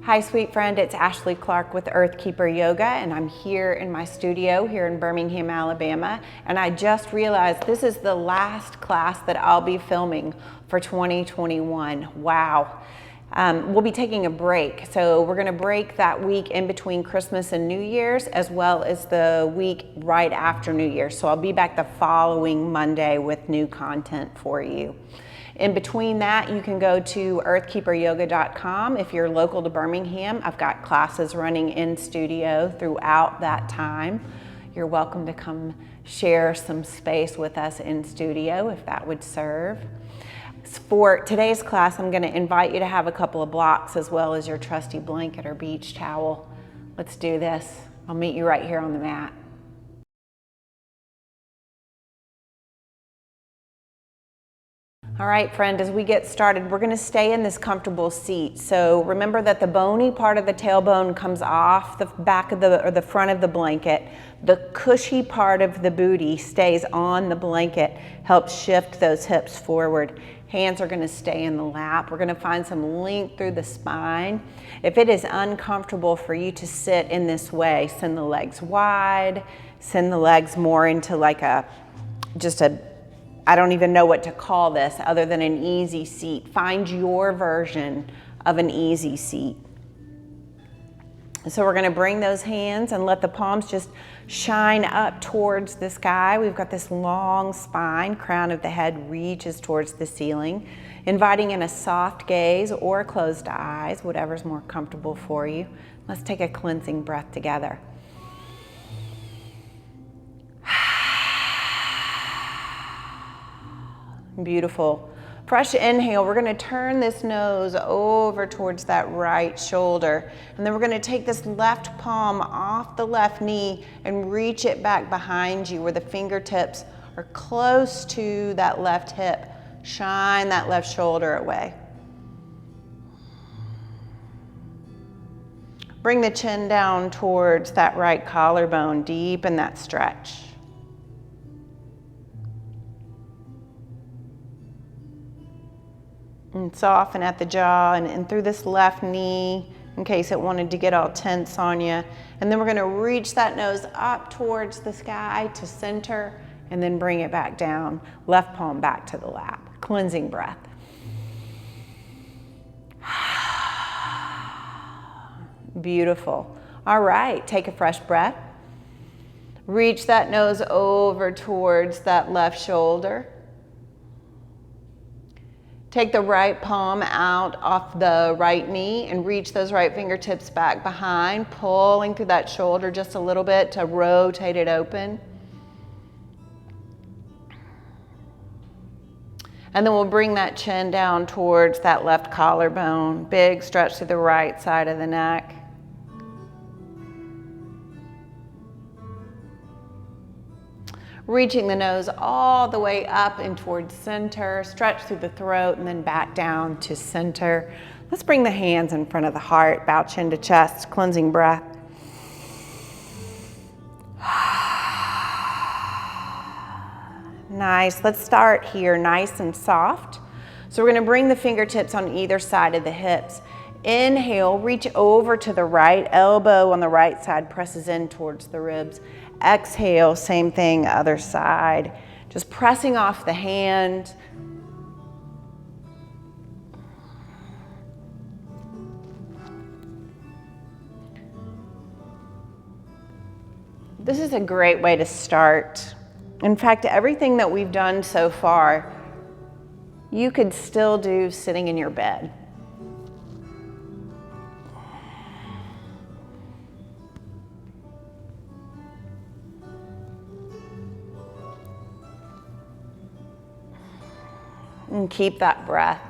Hi, sweet friend, it's Ashley Clarke with Earthkeeper Yoga, and I'm here in my studio here in Birmingham, Alabama, and I just realized this is the last class that I'll be filming for 2021. Wow. We'll be taking a break, so we're gonna break that week in between Christmas and New Year's, as well as the week right after New Year's. So I'll be back the following Monday with new content for you. In between that, you can go to earthkeeperyoga.com. If you're local to Birmingham, I've got classes running in studio throughout that time. You're welcome to come share some space with us in studio if that would serve. For today's class, I'm going to invite you to have a couple of blocks as well as your trusty blanket or beach towel. Let's do this. I'll meet you right here on the mat. All right, friend, as we get started, we're going to stay in this comfortable seat. So remember that the bony part of the tailbone comes off the back of the front of the blanket. The cushy part of the booty stays on the blanket, helps shift those hips forward. Hands are going to stay in the lap. We're going to find some length through the spine. If it is uncomfortable for you to sit in this way, send the legs wide, send the legs more into like I don't even know what to call this other than an easy seat. Find your version of an easy seat. So we're going to bring those hands and let the palms just shine up towards the sky. We've got this long spine, crown of the head reaches towards the ceiling, inviting in a soft gaze or closed eyes, whatever's more comfortable for you. Let's take a cleansing breath together. Beautiful. Fresh inhale, we're going to turn this nose over towards that right shoulder. And then we're going to take this left palm off the left knee and reach it back behind you where the fingertips are close to that left hip. Shine that left shoulder away. Bring the chin down towards that right collarbone, deepen that stretch. And soften at the jaw and through this left knee in case it wanted to get all tense on you. And then we're going to reach that nose up towards the sky to center and then bring it back down. Left palm back to the lap. Cleansing breath. Beautiful. All right, take a fresh breath. Reach that nose over towards that left shoulder. Take the right palm out off the right knee and reach those right fingertips back behind, pulling through that shoulder just a little bit to rotate it open. And then we'll bring that chin down towards that left collarbone. Big stretch to the right side of the neck. Reaching the nose all the way up and towards center, stretch through the throat and then back down to center. Let's bring the hands in front of the heart, bow chin to chest, cleansing breath. Nice, let's start here nice and soft. So we're gonna bring the fingertips on either side of the hips. Inhale, reach over to the right, elbow on the right side presses in towards the ribs. Exhale, same thing, other side. Just pressing off the hand. This is a great way to start. In fact, everything that we've done so far, you could still do sitting in your bed. And keep that breath.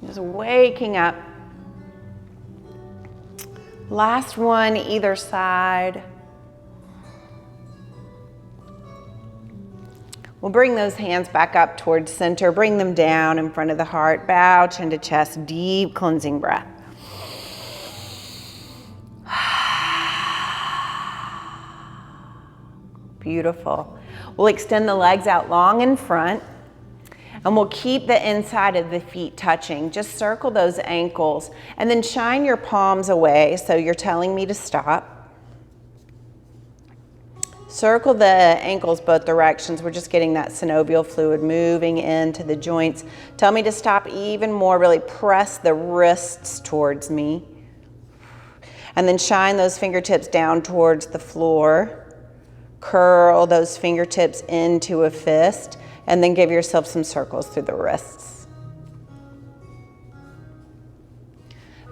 Just waking up. Last one, either side. We'll bring those hands back up towards center. Bring them down in front of the heart. Bow, chin to chest. Deep cleansing breath. Beautiful. We'll extend the legs out long in front. And we'll keep the inside of the feet touching. Just circle those ankles and then shine your palms away so you're telling me to stop. Circle the ankles both directions. We're just getting that synovial fluid moving into the joints. Tell me to stop even more. Really press the wrists towards me. And then shine those fingertips down towards the floor. Curl those fingertips into a fist. And then give yourself some circles through the wrists.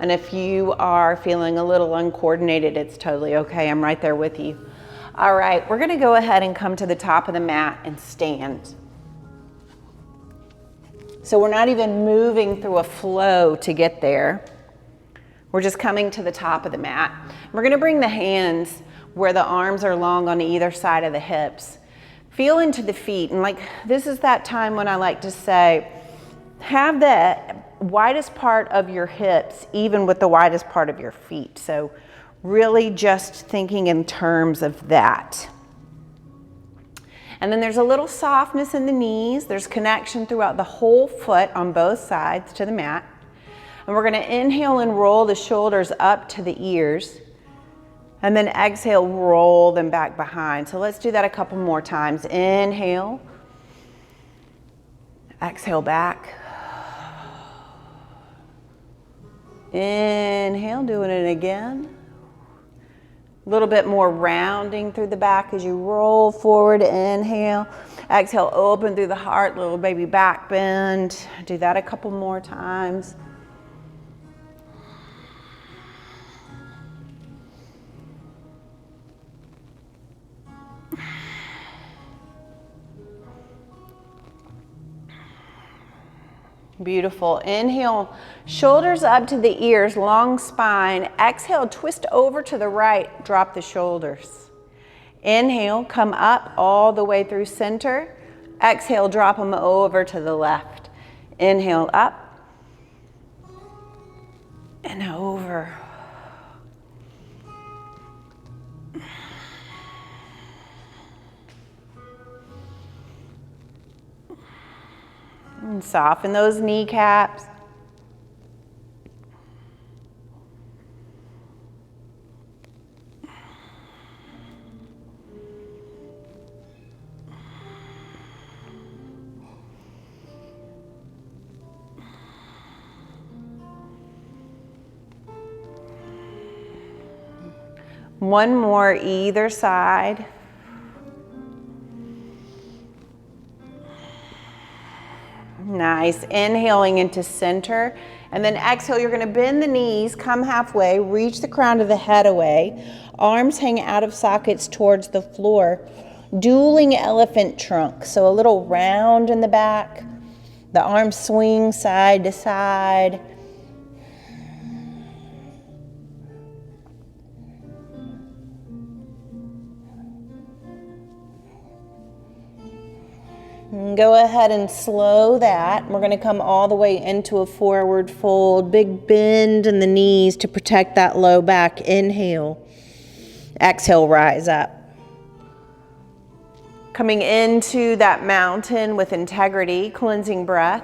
And if you are feeling a little uncoordinated, it's totally okay. I'm right there with you. All right, we're gonna go ahead and come to the top of the mat and stand. So we're not even moving through a flow to get there. We're just coming to the top of the mat. We're gonna bring the hands where the arms are long on either side of the hips. Feel into the feet, and like this is that time when I like to say, have the widest part of your hips even with the widest part of your feet. So really just thinking in terms of that. And then there's a little softness in the knees. There's connection throughout the whole foot on both sides to the mat. And we're gonna inhale and roll the shoulders up to the ears. And then exhale, roll them back behind. So let's do that a couple more times. Inhale. Exhale back. Inhale, doing it again. A little bit more rounding through the back as you roll forward. Inhale. Exhale, open through the heart, little baby back bend. Do that a couple more times. Beautiful. Inhale, shoulders up to the ears, long spine. Exhale, twist over to the right, drop the shoulders. Inhale, come up all the way through center. Exhale, drop them over to the left. Inhale, up and over. And soften those kneecaps. One more either side. Nice. Inhaling into center. And then exhale, you're going to bend the knees, come halfway, reach the crown of the head away. Arms hang out of sockets towards the floor. Dueling elephant trunk. So a little round in the back. The arms swing side to side. Go ahead and slow that. We're going to come all the way into a forward fold. Big bend in the knees to protect that low back. Inhale. Exhale, rise up. Coming into that mountain with integrity, cleansing breath.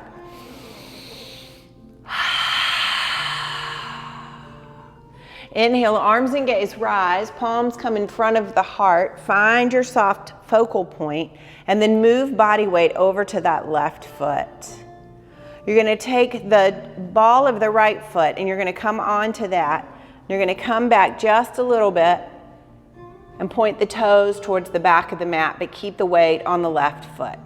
Inhale, arms and gaze, rise. Palms come in front of the heart. Find your soft focal point. And then move body weight over to that left foot. You're going to take the ball of the right foot and you're going to come onto that. You're going to come back just a little bit and point the toes towards the back of the mat, but keep the weight on the left foot.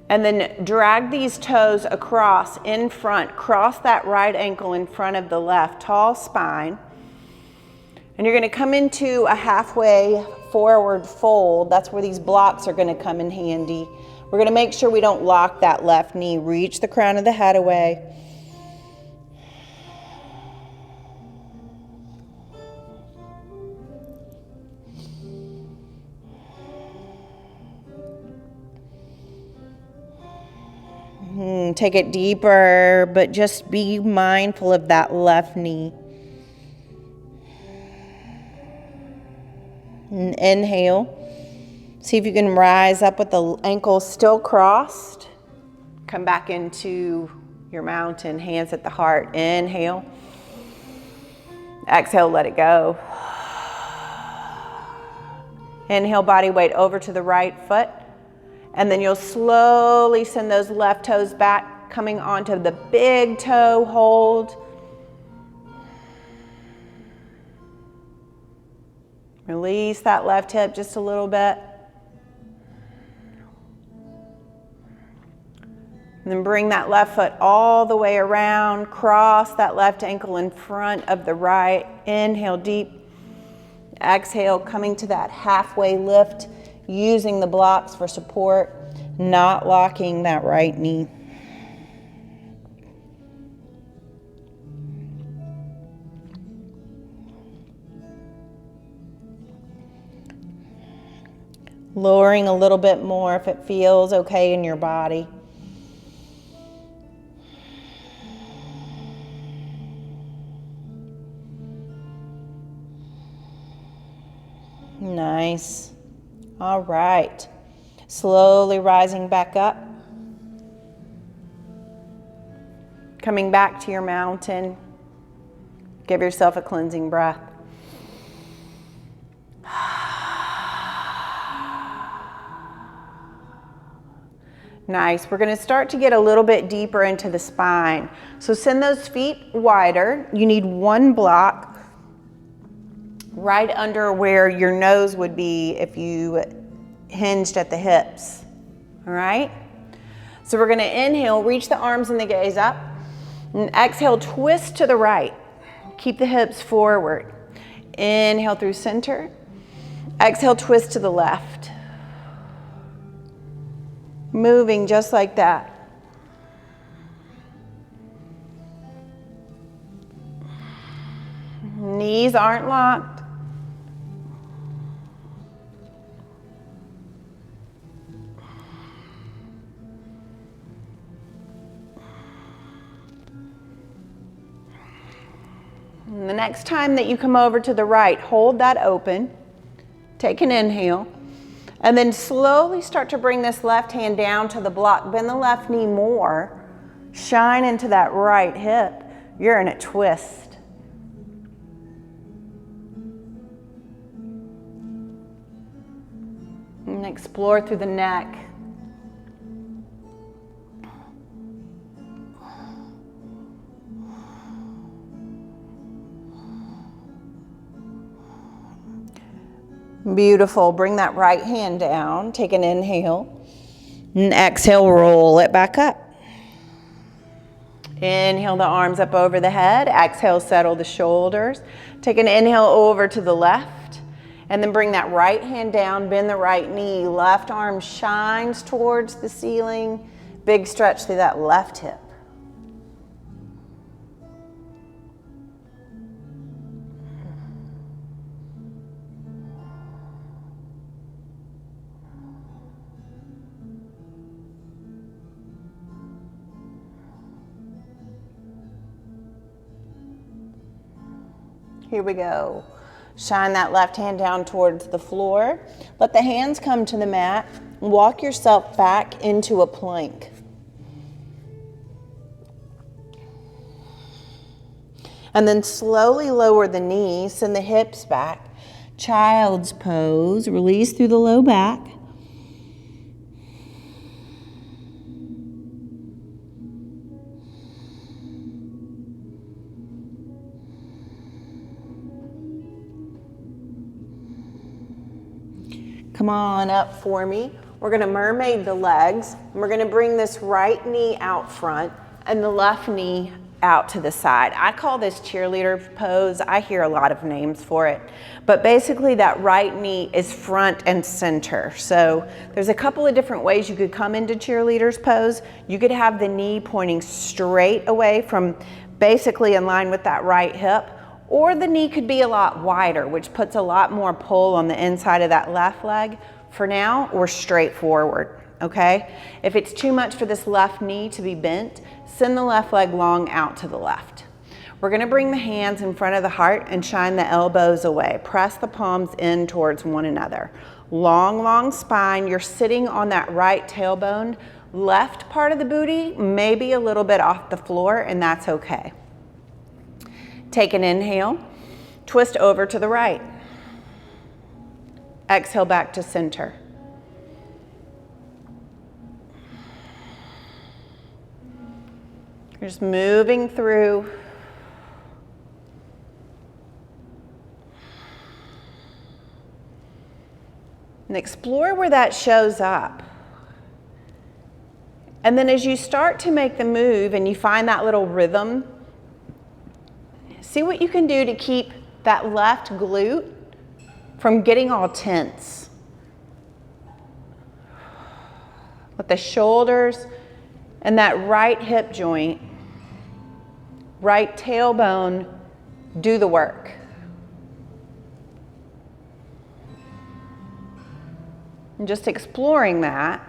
And then drag these toes across in front. Cross that right ankle in front of the left, tall spine. And you're going to come into a halfway forward fold. That's where these blocks are going to come in handy. We're going to make sure we don't lock that left knee. Reach the crown of the head away. Take it deeper, but just be mindful of that left knee. And Inhale. See if you can rise up with the ankles still crossed. Come back into your mountain, hands at the heart. Inhale. Exhale, let it go. Inhale, body weight over to the right foot. And then you'll slowly send those left toes back, coming onto the big toe, hold. Release that left hip just a little bit. And then bring that left foot all the way around, cross that left ankle in front of the right. Inhale deep. Exhale, coming to that halfway lift, using the blocks for support, not locking that right knee. Lowering a little bit more if it feels okay in your body. Nice. All right. Slowly rising back up. Coming back to your mountain. Give yourself a cleansing breath. Nice. We're going to start to get a little bit deeper into the spine. So send those feet wider. You need one block right under where your nose would be if you hinged at the hips. All right? So we're going to inhale, reach the arms and the gaze up. And exhale, twist to the right. Keep the hips forward. Inhale through center. Exhale, twist to the left. Moving just like that. Knees aren't locked. And the next time that you come over to the right, hold that open. Take an inhale. And then slowly start to bring this left hand down to the block. Bend the left knee more. Shine into that right hip. You're in a twist. And explore through the neck. Beautiful. Bring that right hand down. Take an inhale. And exhale, roll it back up. Inhale the arms up over the head. Exhale, settle the shoulders. Take an inhale over to the left. And then bring that right hand down. Bend the right knee. Left arm shines towards the ceiling. Big stretch through that left hip. Here we go. Shine that left hand down towards the floor. Let the hands come to the mat. Walk yourself back into a plank. And then slowly lower the knees, send the hips back. Child's pose, release through the low back. Come on up for me. We're going to mermaid the legs. And we're going to bring this right knee out front and the left knee out to the side. I call this cheerleader pose. I hear a lot of names for it. But basically that right knee is front and center. So there's a couple of different ways you could come into cheerleader's pose. You could have the knee pointing straight away from basically in line with that right hip. Or the knee could be a lot wider, which puts a lot more pull on the inside of that left leg. For now, we're straight forward, okay? If it's too much for this left knee to be bent, send the left leg long out to the left. We're gonna bring the hands in front of the heart and shine the elbows away. Press the palms in towards one another. Long, long spine. You're sitting on that right tailbone. Left part of the booty, maybe a little bit off the floor, and that's okay. Take an inhale, twist over to the right. Exhale back to center. You're just moving through. And explore where that shows up. And then as you start to make the move and you find that little rhythm, see what you can do to keep that left glute from getting all tense. Let the shoulders and that right hip joint, right tailbone do the work. And just exploring that.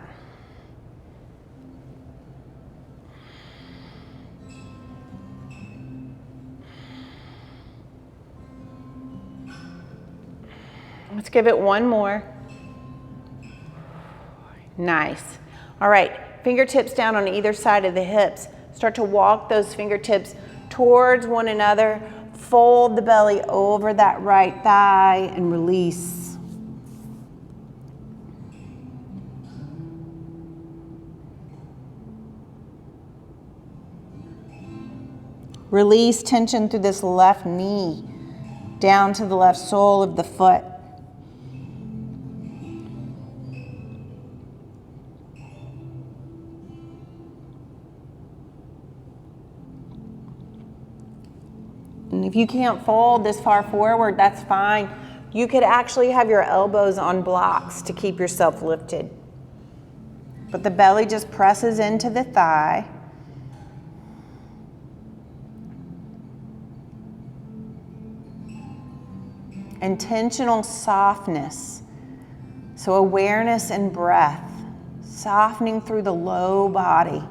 Let's give it one more. Nice. All right, fingertips down on either side of the hips. Start to walk those fingertips towards one another. Fold the belly over that right thigh and release. Release tension through this left knee, down to the left sole of the foot. And if you can't fold this far forward, that's fine. You could actually have your elbows on blocks to keep yourself lifted. But the belly just presses into the thigh. Intentional softness. So awareness and breath, softening through the low body.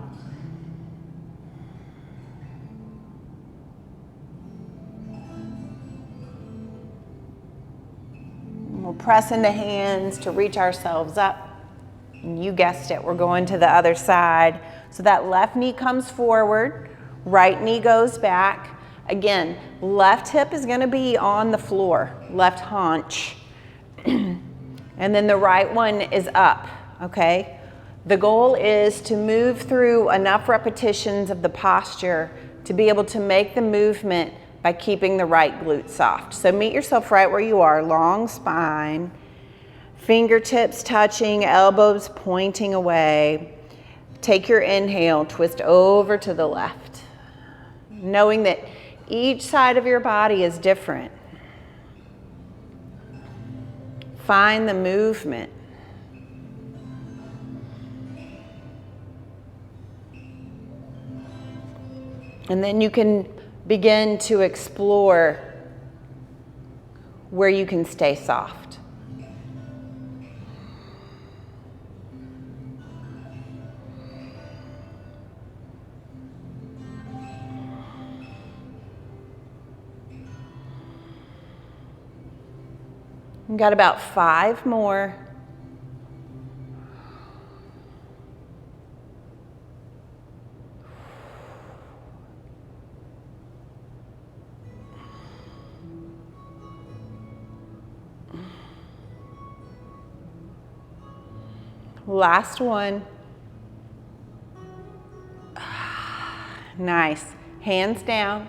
We'll press into hands to reach ourselves up. And you guessed it, we're going to the other side. So that left knee comes forward, right knee goes back. Again, left hip is going to be on the floor, left haunch. And then the right one is up, okay? The goal is to move through enough repetitions of the posture to be able to make the movement by keeping the right glute soft. So meet yourself right where you are, long spine, fingertips touching, elbows pointing away. Take your inhale, twist over to the left, knowing that each side of your body is different. Find the movement. And then you can begin to explore where you can stay soft. We've got about 5 more. Last one. Nice. Hands down.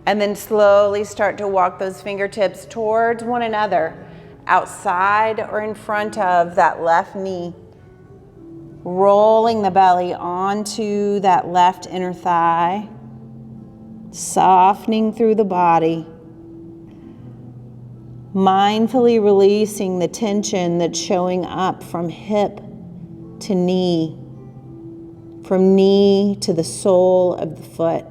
And then slowly start to walk those fingertips towards one another, outside or in front of that left knee. Rolling the belly onto that left inner thigh. Softening through the body. Mindfully releasing the tension that's showing up from hip to knee, from knee to the sole of the foot.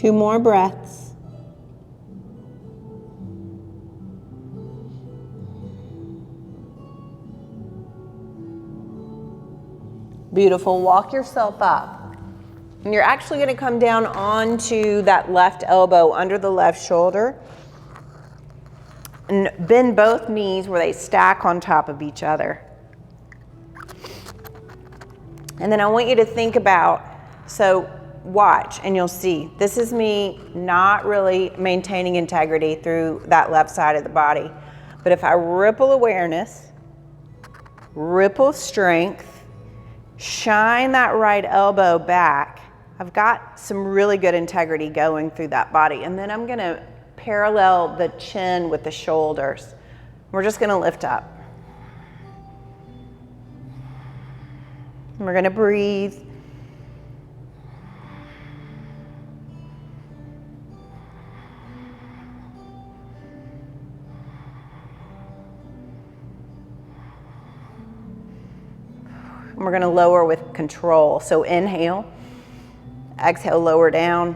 2 more breaths. Beautiful. Walk yourself up. And you're actually going to come down onto that left elbow under the left shoulder. And bend both knees where they stack on top of each other. And then I want you to think about, so watch and you'll see, this is me not really maintaining integrity through that left side of the body. But if I ripple awareness, ripple strength, shine that right elbow back, I've got some really good integrity going through that body. And then I'm gonna parallel the chin with the shoulders. We're just gonna lift up. And we're gonna breathe. And we're gonna lower with control. So inhale, exhale, lower down.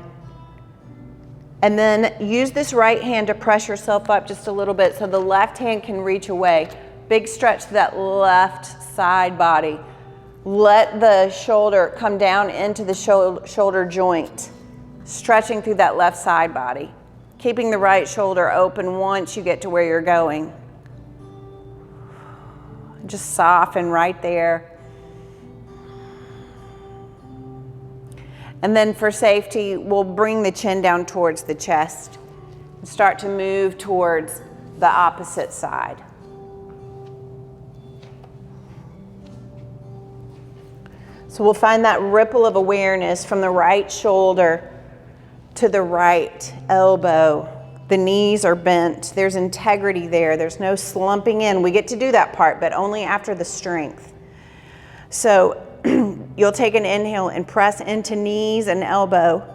And then use this right hand to press yourself up just a little bit so the left hand can reach away. Big stretch to that left side body. Let the shoulder come down into the shoulder joint, stretching through that left side body. Keeping the right shoulder open once you get to where you're going. Just soften right there. And then for safety, we'll bring the chin down towards the chest and start to move towards the opposite side. So we'll find that ripple of awareness from the right shoulder to the right elbow. The knees are bent. There's integrity there. There's no slumping in. We get to do that part, but only after the strength. So you'll take an inhale and press into knees and elbow.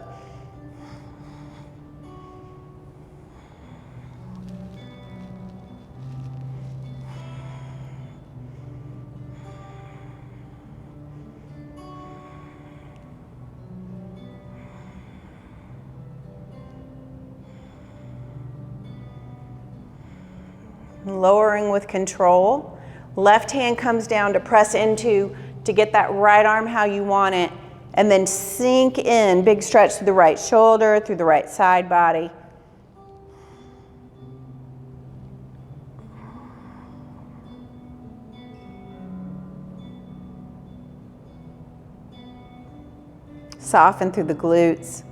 Lowering with control. Left hand comes down to press into, to get that right arm how you want it, and then sink in, big stretch through the right shoulder, through the right side body. Soften through the glutes.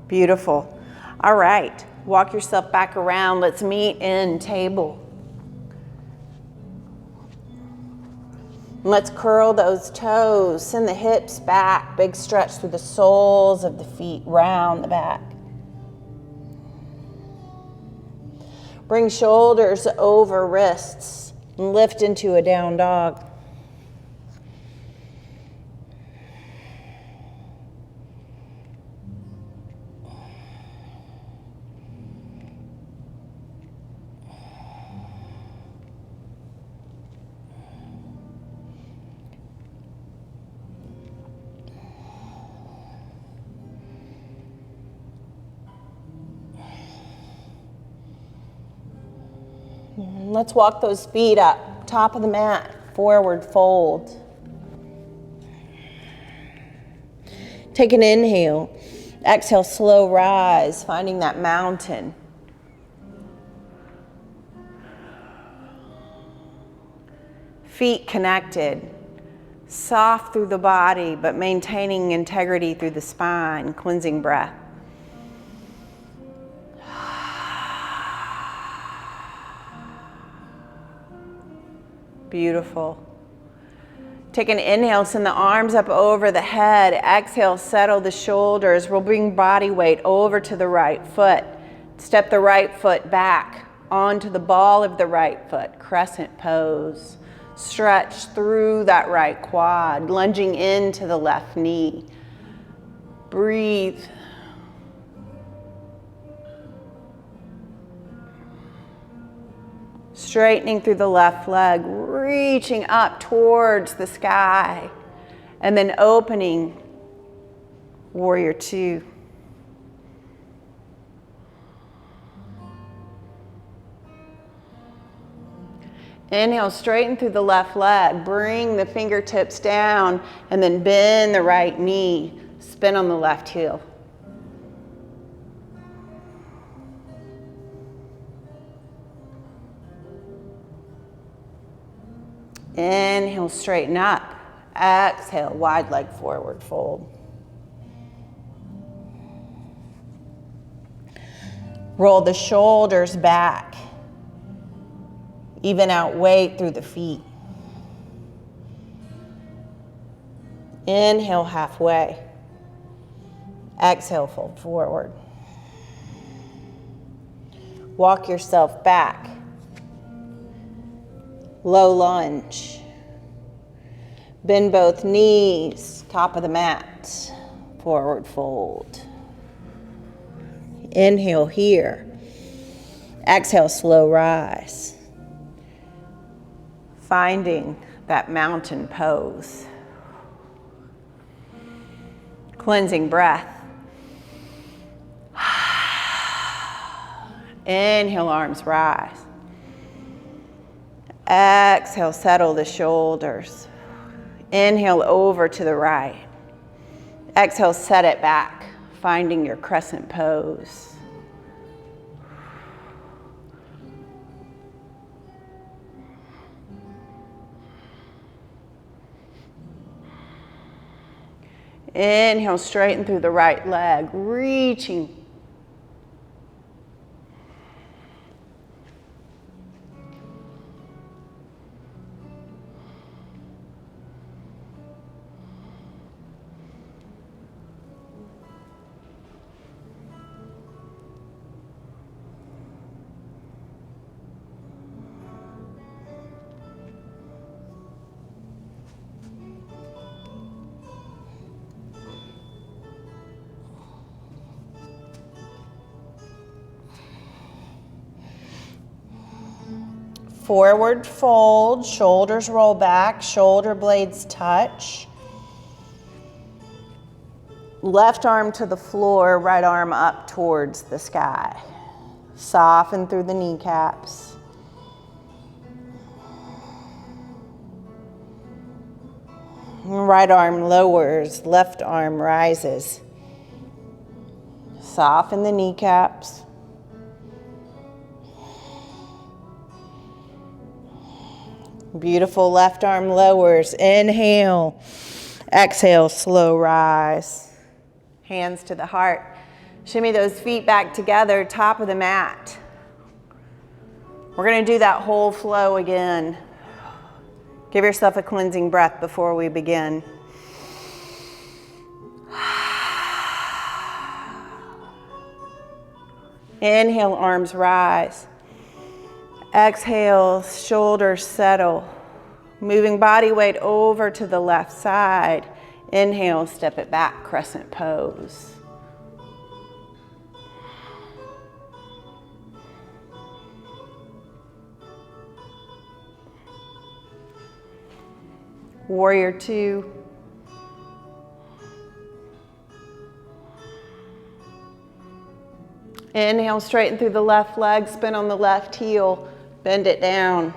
Beautiful. All right, walk yourself back around. Let's meet in table. Let's curl those toes, send the hips back, big stretch through the soles of the feet, round the back. Bring shoulders over wrists and lift into a down dog. Let's walk those feet up, top of the mat, forward fold. Take an inhale, exhale, slow rise, finding that mountain. Feet connected, soft through the body, but maintaining integrity through the spine, cleansing breath. Beautiful. Take an inhale, send the arms up over the head. Exhale, settle the shoulders. We'll bring body weight over to the right foot. Step the right foot back onto the ball of the right foot. Crescent pose. Stretch through that right quad, lunging into the left knee. Breathe. Straightening through the left leg, reaching up towards the sky, and then opening, warrior two. Inhale, straighten through the left leg, bring the fingertips down, and then bend the right knee, spin on the left heel. Inhale, straighten up. Exhale, wide leg forward fold. Roll the shoulders back. Even out weight through the feet. Inhale, halfway. Exhale, fold forward. Walk yourself back. Low lunge. Bend both knees, top of the mat. Forward fold. Inhale here. Exhale, slow rise. Finding that mountain pose. Cleansing breath. Inhale, arms rise. Exhale, settle the shoulders. Inhale over to the right. Exhale, set it back, finding your crescent pose. Inhale, straighten through the right leg, reaching. Forward fold, shoulders roll back, shoulder blades touch. Left arm to the floor, right arm up towards the sky. Soften through the kneecaps. Right arm lowers, left arm rises. Soften the kneecaps. Beautiful, left arm lowers. Inhale. Exhale, slow rise. Hands to the heart. Shimmy those feet back together, top of the mat. We're going to do that whole flow again. Give yourself a cleansing breath before we begin. Inhale, arms rise. Exhale, shoulders settle. Moving body weight over to the left side. Inhale, step it back, crescent pose. Warrior two. Inhale, straighten through the left leg, spin on the left heel. Bend it down.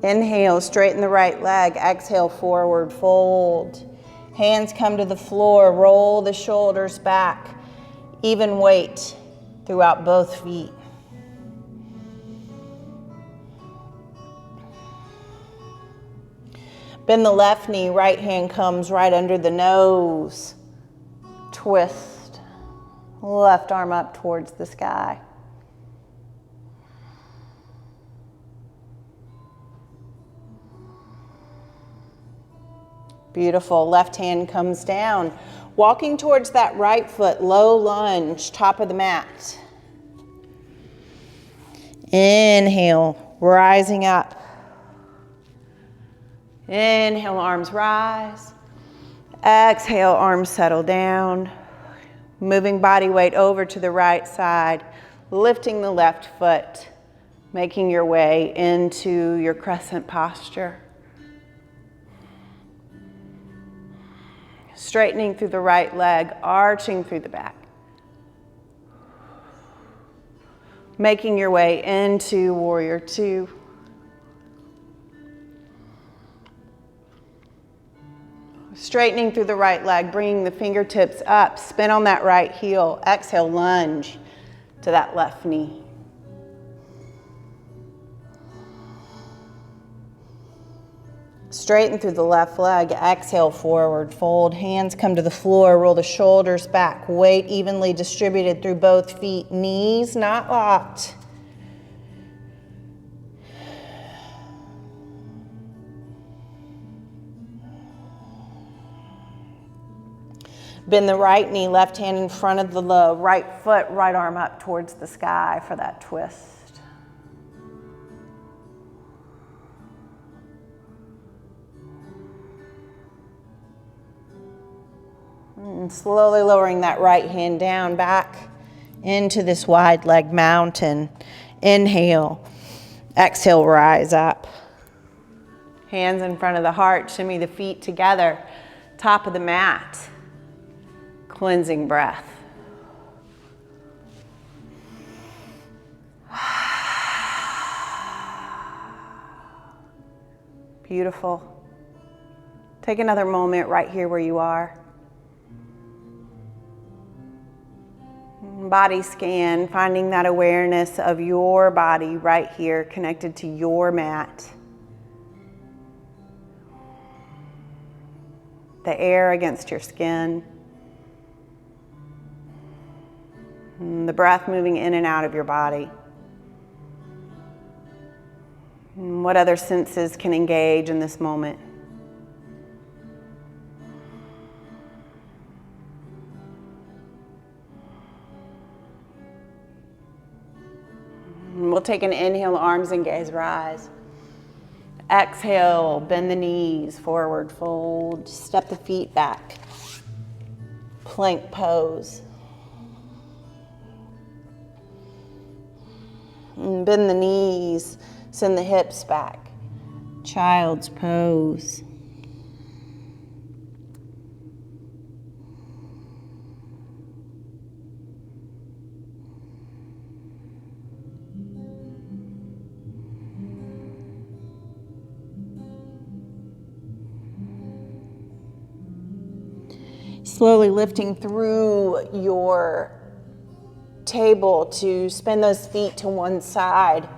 Inhale, straighten the right leg. Exhale, forward fold. Hands come to the floor. Roll the shoulders back. Even weight throughout both feet. Bend the left knee. Right hand comes right under the nose. Twist. Left arm up towards the sky. Beautiful. Left hand comes down. Walking towards that right foot, low lunge, top of the mat. Inhale, rising up. Inhale, arms rise. Exhale, arms settle down. Moving body weight over to the right side, lifting the left foot, making your way into your crescent posture. Straightening through the right leg, arching through the back. Making your way into warrior two. Straightening through the right leg, bringing the fingertips up, spin on that right heel. Exhale, lunge to that left knee. Straighten through the left leg, exhale, forward fold. Hands come to the floor, roll the shoulders back. Weight evenly distributed through both feet, knees not locked. Bend the right knee, left hand in front of the right foot, right arm up towards the sky for that twist. And slowly lowering that right hand down back into this wide leg mountain. Inhale, exhale, rise up. Hands in front of the heart, shimmy the feet together, top of the mat. Cleansing breath. Beautiful. Take another moment right here where you are. Body scan, finding that awareness of your body right here connected to your mat. The air against your skin. And the breath moving in and out of your body. And what other senses can engage in this moment? And we'll take an inhale, arms and gaze, rise. Exhale, bend the knees, forward fold, step the feet back. Plank pose. And bend the knees, send the hips back. Child's pose. Slowly lifting through your table to spin those feet to one side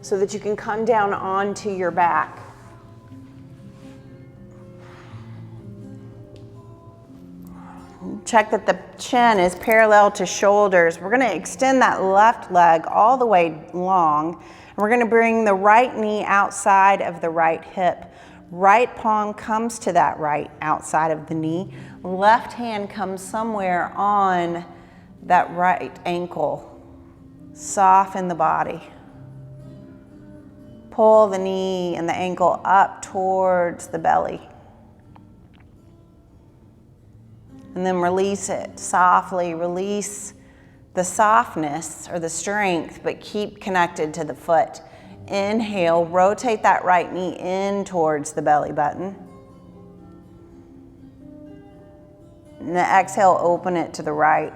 so that you can come down onto your back. Check that the chin is parallel to shoulders. We're going to extend that left leg all the way long, and we're going to bring the right knee outside of the right hip. Right palm comes to that right outside of the knee. Left hand comes somewhere on that right ankle. Soften the body. Pull the knee and the ankle up towards the belly. And then release it. Softly release the softness or the strength, but keep connected to the foot. Inhale, rotate that right knee in towards the belly button. And then exhale, open it to the right.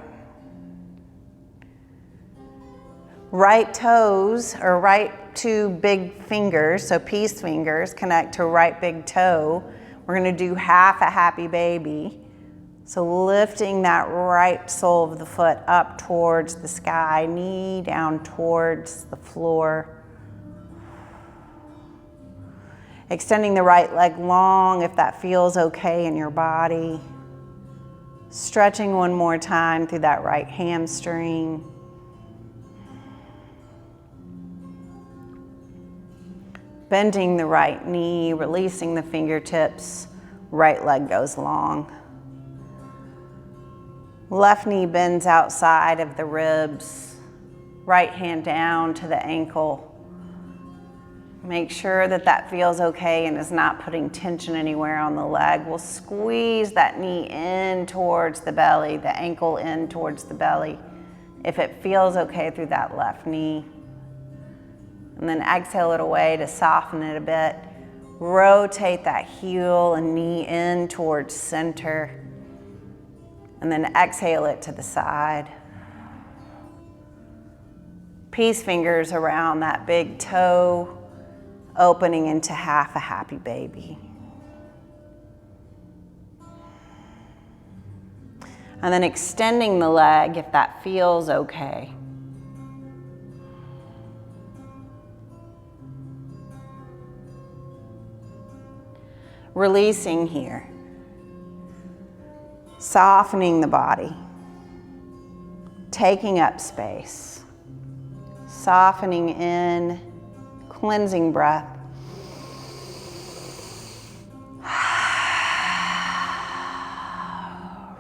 Right toes, or right two big fingers, so peace fingers, connect to right big toe. We're going to do half a happy baby. So lifting that right sole of the foot up towards the sky, knee down towards the floor. Extending the right leg long if that feels okay in your body. Stretching one more time through that right hamstring. Bending the right knee, releasing the fingertips, right leg goes long. Left knee bends outside of the ribs, right hand down to the ankle. Make sure that that feels okay and is not putting tension anywhere on the leg. We'll squeeze that knee in towards the belly, the ankle in towards the belly, if it feels okay through that left knee. And then exhale it away to soften it a bit. Rotate that heel and knee in towards center. And then exhale it to the side. Peace fingers around that big toe, opening into half a happy baby. And then extending the leg if that feels okay. Releasing here. Softening the body. Taking up space. Softening in. Cleansing breath.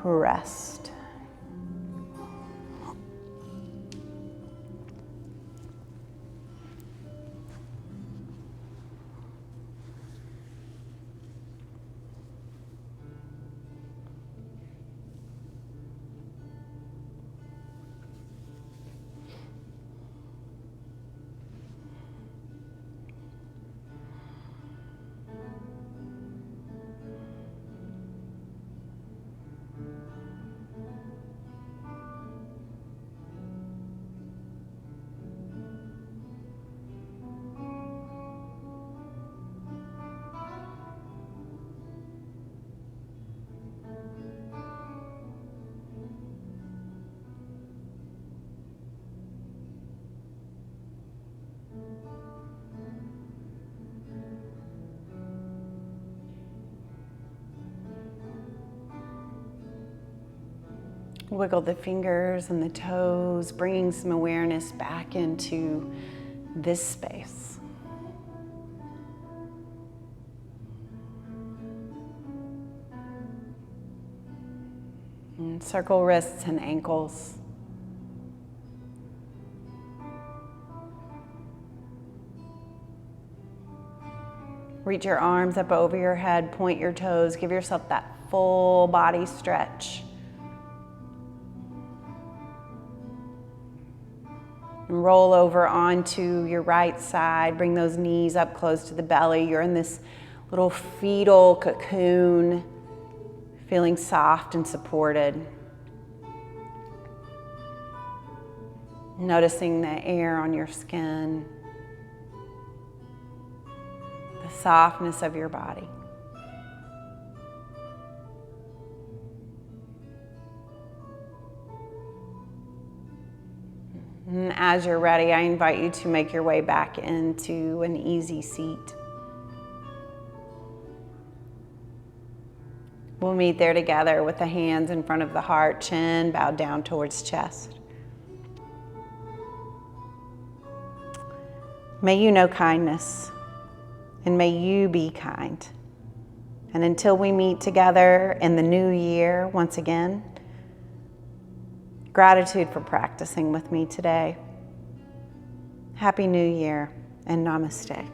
Rest. Wiggle the fingers and the toes, bringing some awareness back into this space. And circle wrists and ankles. Reach your arms up over your head, point your toes, give yourself that full body stretch. And roll over onto your right side. Bring those knees up close to the belly. You're in this little fetal cocoon, feeling soft and supported. Noticing the air on your skin, the softness of your body. And as you're ready, I invite you to make your way back into an easy seat. We'll meet there together with the hands in front of the heart, chin bowed down towards chest. May you know kindness, and may you be kind. And until we meet together in the new year once again, gratitude for practicing with me today. Happy New Year and namaste.